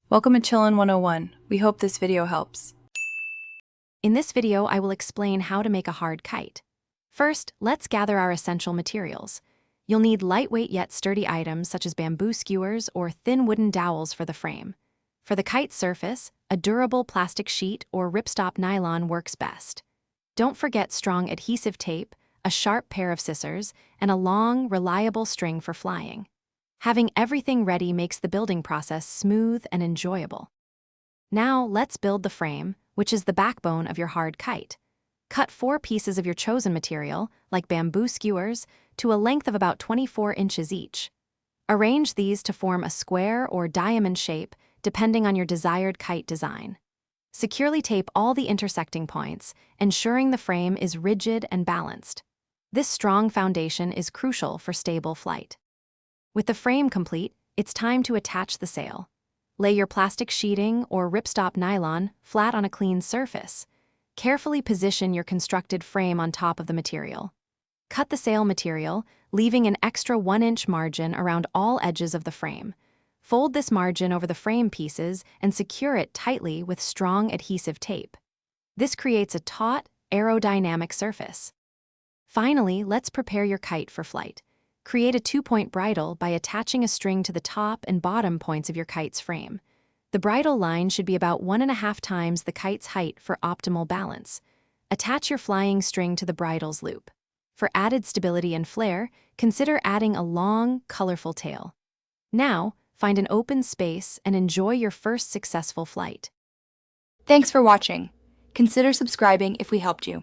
Welcome to Chillin' 101. We hope this video helps. In this video, I will explain how to make a hard kite. First, let's gather our essential materials. You'll need lightweight yet sturdy items such as bamboo skewers or thin wooden dowels for the frame. For the kite surface, a durable plastic sheet or ripstop nylon works best. Don't forget strong adhesive tape, a sharp pair of scissors, and a long, reliable string for flying. Having everything ready makes the building process smooth and enjoyable. Now, let's build the frame, which is the backbone of your hard kite. Cut 4 pieces of your chosen material, like bamboo skewers, to a length of about 24 inches each. Arrange these to form a square or diamond shape, depending on your desired kite design. Securely tape all the intersecting points, ensuring the frame is rigid and balanced. This strong foundation is crucial for stable flight. With the frame complete, it's time to attach the sail. Lay your plastic sheeting or ripstop nylon flat on a clean surface. Carefully position your constructed frame on top of the material. Cut the sail material, leaving an extra 1-inch margin around all edges of the frame. Fold this margin over the frame pieces and secure it tightly with strong adhesive tape. This creates a taut, aerodynamic surface. Finally, let's prepare your kite for flight. Create a 2-point bridle by attaching a string to the top and bottom points of your kite's frame. The bridle line should be about 1.5 times the kite's height for optimal balance. Attach your flying string to the bridle's loop. For added stability and flair, consider adding a long, colorful tail. Now, find an open space and enjoy your first successful flight. Thanks for watching. Consider subscribing if we helped you.